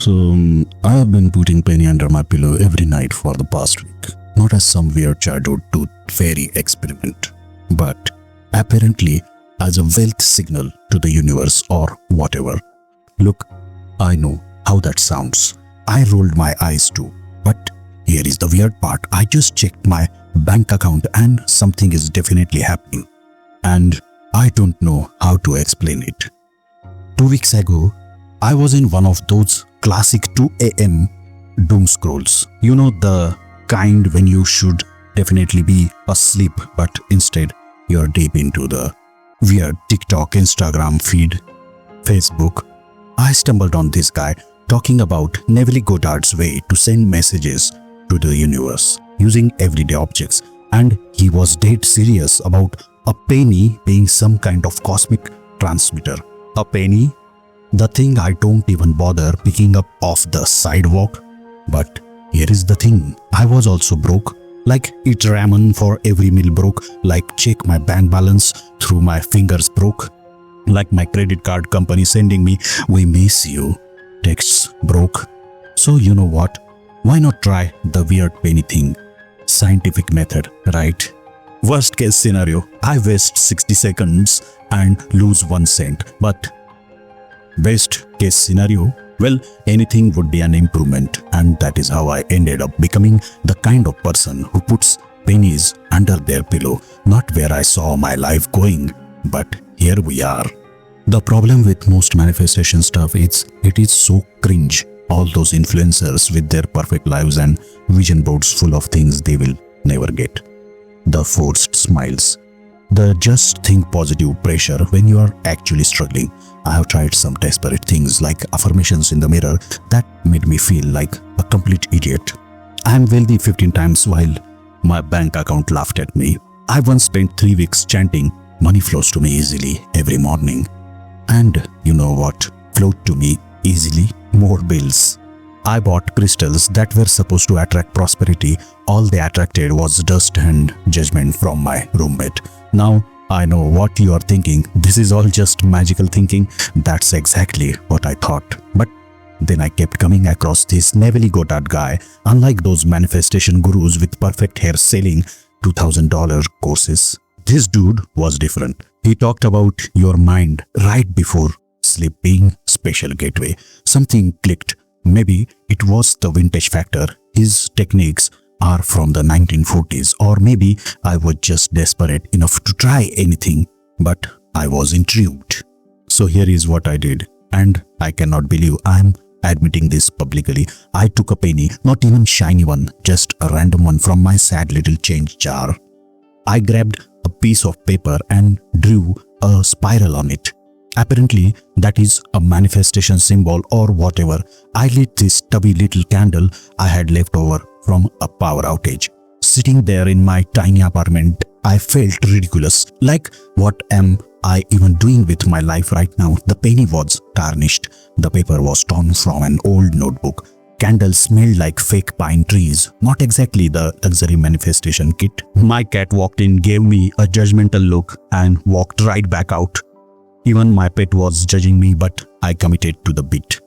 I have been putting penny under my pillow every night for the past week. Not as some weird childhood tooth fairy experiment, but apparently as a wealth signal to the universe or whatever. Look, I know how that sounds. I rolled my eyes too. But here is the weird part. I just checked my bank account and something is definitely happening. And I don't know how to explain it. 2 weeks ago, I was in one of those classic 2 a.m. doom scrolls. You know, the kind when you should definitely be asleep, but instead you're deep into the weird TikTok, Instagram feed, Facebook. I stumbled on this guy talking about Neville Goddard's way to send messages to the universe using everyday objects, and he was dead serious about a penny being some kind of cosmic transmitter. A penny? The thing I don't even bother picking up off the sidewalk. But here is the thing, I was also broke. Like eat ramen for every meal broke, like check my bank balance through my fingers broke, like my credit card company sending me "we miss you" texts broke. So you know what? Why not try the weird penny thing? Scientific method, right? Worst case scenario, I waste 60 seconds and lose 1 cent. But best case scenario, well, anything would be an improvement. And that is how I ended up becoming the kind of person who puts pennies under their pillow. Not where I saw my life going, but here we are. The problem with most manifestation stuff is it is so cringe. All those influencers with their perfect lives and vision boards full of things they will never get. The forced smiles. The just think positive pressure when you are actually struggling. I have tried some desperate things like affirmations in the mirror that made me feel like a complete idiot. I am wealthy 15 times while my bank account laughed at me. I once spent 3 weeks chanting, "Money flows to me easily" every morning. And you know what flowed to me easily? More bills. I bought crystals that were supposed to attract prosperity. All they attracted was dust and judgment from my roommate. Now I know what you are thinking. This is all just magical thinking. That's exactly what I thought. But then I kept coming across this Neville Goddard guy. Unlike those manifestation gurus with perfect hair selling $2,000 courses, this dude was different. He talked about your mind right before sleep being special gateway. Something clicked. Maybe it was the vintage factor. His techniques are from the 1940s, or maybe I was just desperate enough to try anything, but I was intrigued. So here is what I did, and I cannot believe I'm admitting this publicly. I took a penny, not even shiny one, just a random one from my sad little change jar. I grabbed a piece of paper and drew a spiral on it. Apparently, that is a manifestation symbol or whatever. I lit this stubby little candle I had left over from a power outage. Sitting there in my tiny apartment, I felt ridiculous. Like, what am I even doing with my life right now? The penny was tarnished. The paper was torn from an old notebook. Candles smelled like fake pine trees. Not exactly the luxury manifestation kit. My cat walked in, gave me a judgmental look, and walked right back out. Even my pet was judging me, but I committed to the bit.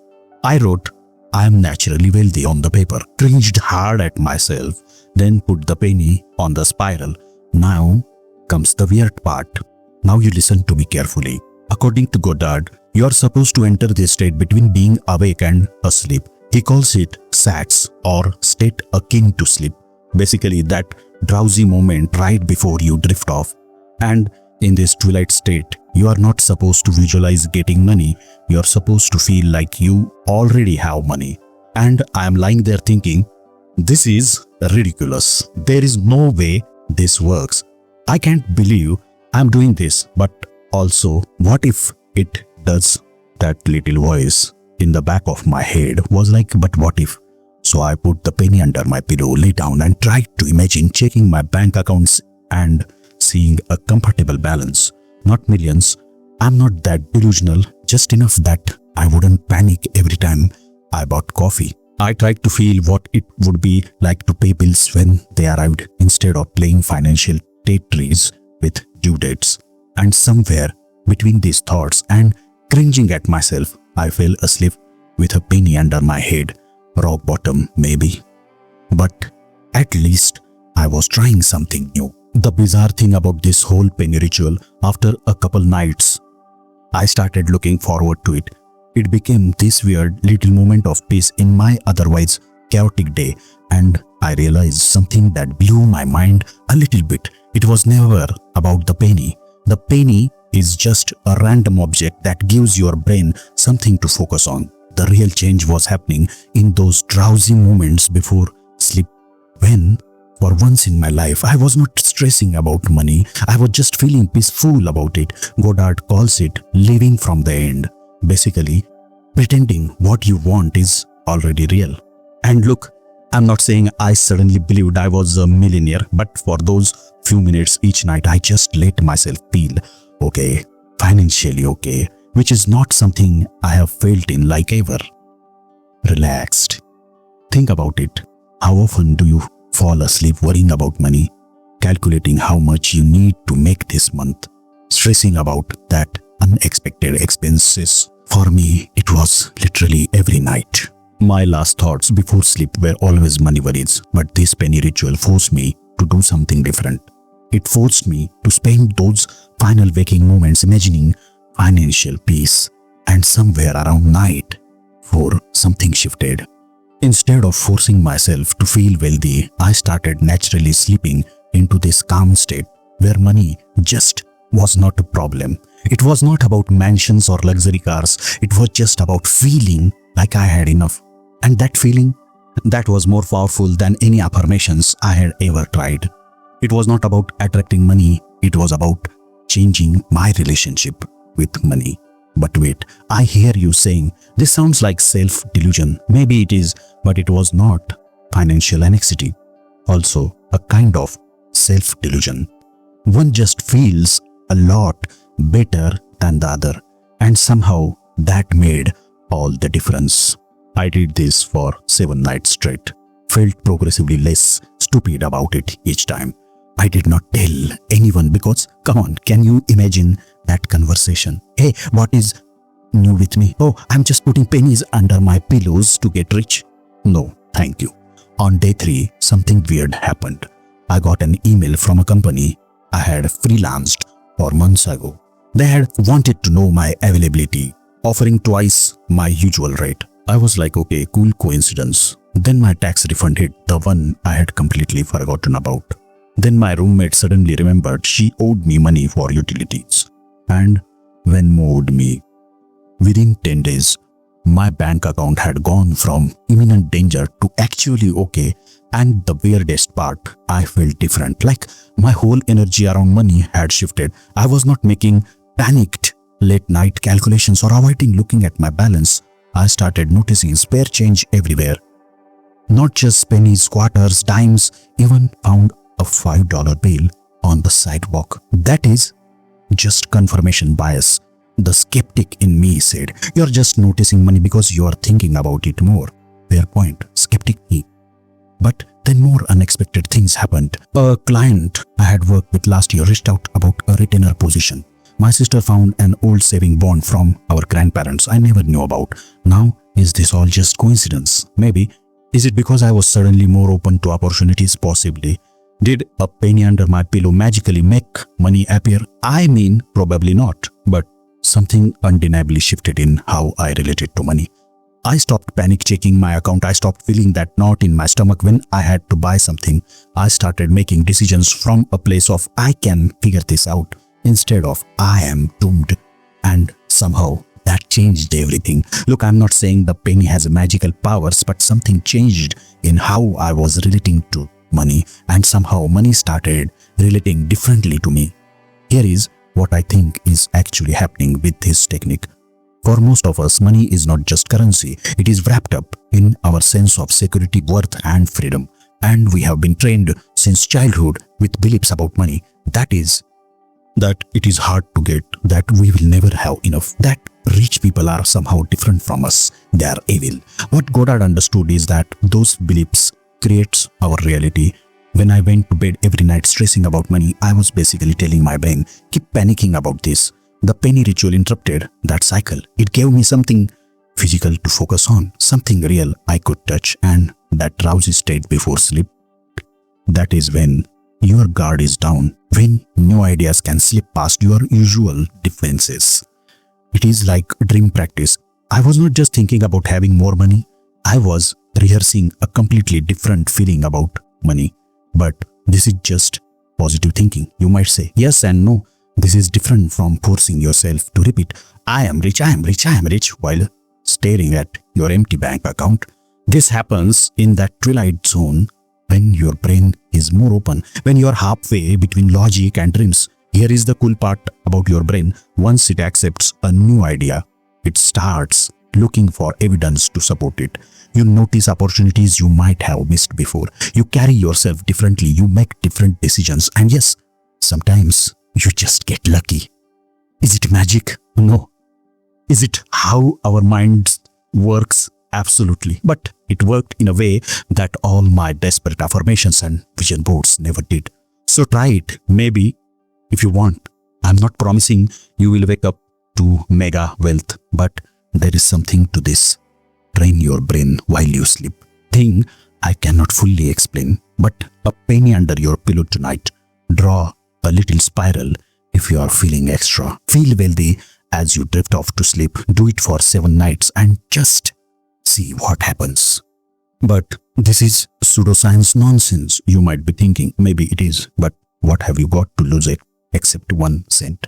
I wrote, "I am naturally wealthy" on the paper, cringed hard at myself, then put the penny on the spiral. Now comes the weird part. Now you listen to me carefully. According to Goddard, you are supposed to enter this state between being awake and asleep. He calls it SATS, or state akin to sleep. Basically that drowsy moment right before you drift off. And in this twilight state, you are not supposed to visualize getting money. You are supposed to feel like you already have money. And I am lying there thinking, this is ridiculous. There is no way this works. I can't believe I'm doing this. But also, what if it does? That little voice in the back of my head was like, but what if? So I put the penny under my pillow, lay down and tried to imagine checking my bank accounts and seeing a comfortable balance. Not millions. I'm not that delusional, just enough that I wouldn't panic every time I bought coffee. I tried to feel what it would be like to pay bills when they arrived instead of playing financial Tetris with due dates. And somewhere between these thoughts and cringing at myself, I fell asleep with a penny under my head. Rock bottom, maybe. But at least I was trying something new. The bizarre thing about this whole penny ritual, after a couple nights, I started looking forward to it. It became this weird little moment of peace in my otherwise chaotic day, and I realized something that blew my mind a little bit. It was never about the penny. The penny is just a random object that gives your brain something to focus on. The real change was happening in those drowsy moments before sleep, when, for once in my life, I was not stressing about money. I was just feeling peaceful about it. Goddard calls it living from the end. Basically, pretending what you want is already real. And look, I'm not saying I suddenly believed I was a millionaire, but for those few minutes each night, I just let myself feel okay, financially okay, which is not something I have felt in like ever. Relaxed. Think about it. How often do you fall asleep worrying about money, calculating how much you need to make this month, stressing about that unexpected expenses? For me, it was literally every night. My last thoughts before sleep were always money worries, but this penny ritual forced me to do something different. It forced me to spend those final waking moments imagining financial peace, and somewhere around night 4, something shifted. Instead of forcing myself to feel wealthy, I started naturally slipping into this calm state where money just was not a problem. It was not about mansions or luxury cars. It was just about feeling like I had enough. And that feeling, that was more powerful than any affirmations I had ever tried. It was not about attracting money. It was about changing my relationship with money. But wait, I hear you saying, this sounds like self-delusion. Maybe it is, but it was not. Financial anxiety, also a kind of self-delusion. One just feels a lot better than the other, and somehow that made all the difference. I did this for 7 nights straight, felt progressively less stupid about it each time. I did not tell anyone because, come on, can you imagine that conversation? Hey, what is new with me? Oh, I'm just putting pennies under my pillows to get rich. No, thank you. On day 3, something weird happened. I got an email from a company I had freelanced for months ago. They had wanted to know my availability, offering twice my usual rate. I was like, okay, cool coincidence. Then my tax refund hit, the one I had completely forgotten about. Then my roommate suddenly remembered she owed me money for utilities and Venmo'd me. Within 10 days, my bank account had gone from imminent danger to actually okay, and the weirdest part, I felt different, like my whole energy around money had shifted. I was not making panicked late night calculations or avoiding looking at my balance. I started noticing spare change everywhere. Not just pennies, quarters, dimes, even found a $5 bill on the sidewalk. That is just confirmation bias. The skeptic in me said, you're just noticing money because you're thinking about it more. Fair point, skeptic me. But then more unexpected things happened. A client I had worked with last year reached out about a retainer position. My sister found an old saving bond from our grandparents I never knew about. Now, is this all just coincidence? Maybe. Is it because I was suddenly more open to opportunities? Possibly. Did a penny under my pillow magically make money appear? I mean, probably not. But something undeniably shifted in how I related to money. I stopped panic checking my account. I stopped feeling that knot in my stomach when I had to buy something. I started making decisions from a place of I can figure this out instead of I am doomed. And somehow that changed everything. Look, I'm not saying the penny has magical powers, but something changed in how I was relating to money, and somehow money started relating differently to me. Here is what I think is actually happening with this technique. For most of us, money is not just currency. It is wrapped up in our sense of security, worth, and freedom. And we have been trained since childhood with beliefs about money. That it is hard to get, that we will never have enough, that rich people are somehow different from us, they are evil. What Goddard understood is that those beliefs creates our reality. When I went to bed every night stressing about money, I was basically telling my brain, keep panicking about this. The penny ritual interrupted that cycle. It gave me something physical to focus on, something real I could touch, and that drowsy state before sleep. That is when your guard is down, when new ideas can slip past your usual defenses. It is like dream practice. I was not just thinking about having more money, I was rehearsing a completely different feeling about money. But this is just positive thinking. You might say yes and no. This is different from forcing yourself to repeat, I am rich, I am rich, I am rich, while staring at your empty bank account. This happens in that twilight zone when your brain is more open, when you are halfway between logic and dreams. Here is the cool part about your brain. Once it accepts a new idea, it starts looking for evidence to support it. You notice opportunities you might have missed before. You carry yourself differently. You make different decisions. And yes, sometimes you just get lucky. Is it magic? No. Is it how our minds works? Absolutely. But it worked in a way that all my desperate affirmations and vision boards never did. So try it, maybe, if you want. I'm not promising you will wake up to mega wealth, but there is something to this. Train your brain while you sleep. Thing I cannot fully explain, but a penny under your pillow tonight. Draw a little spiral if you are feeling extra. Feel wealthy as you drift off to sleep. Do it for 7 nights and just see what happens. But this is pseudoscience nonsense. You might be thinking, maybe it is, but what have you got to lose it except 1 cent?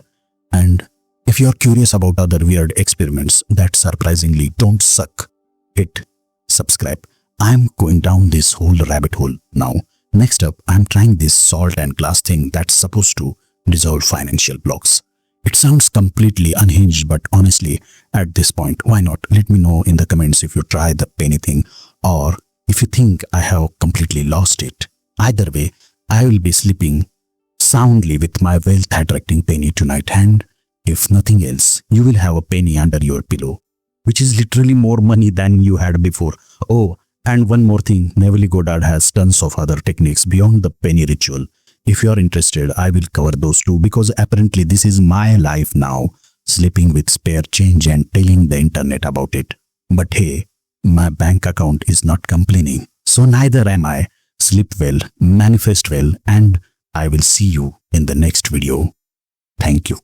And if you are curious about other weird experiments that surprisingly don't suck, hit subscribe. I'm going down this whole rabbit hole now. Next up, I'm trying this salt and glass thing that's supposed to dissolve financial blocks. It sounds completely unhinged, but honestly, at this point, why not? Let me know in the comments if you try the penny thing or if you think I have completely lost it. Either way, I will be sleeping soundly with my wealth-attracting penny tonight, and if nothing else, you will have a penny under your pillow, which is literally more money than you had before. Oh, and one more thing, Neville Goddard has tons of other techniques beyond the penny ritual. If you are interested, I will cover those too, because apparently this is my life now, sleeping with spare change and telling the internet about it. But hey, my bank account is not complaining, so neither am I. Sleep well, manifest well, and I will see you in the next video. Thank you.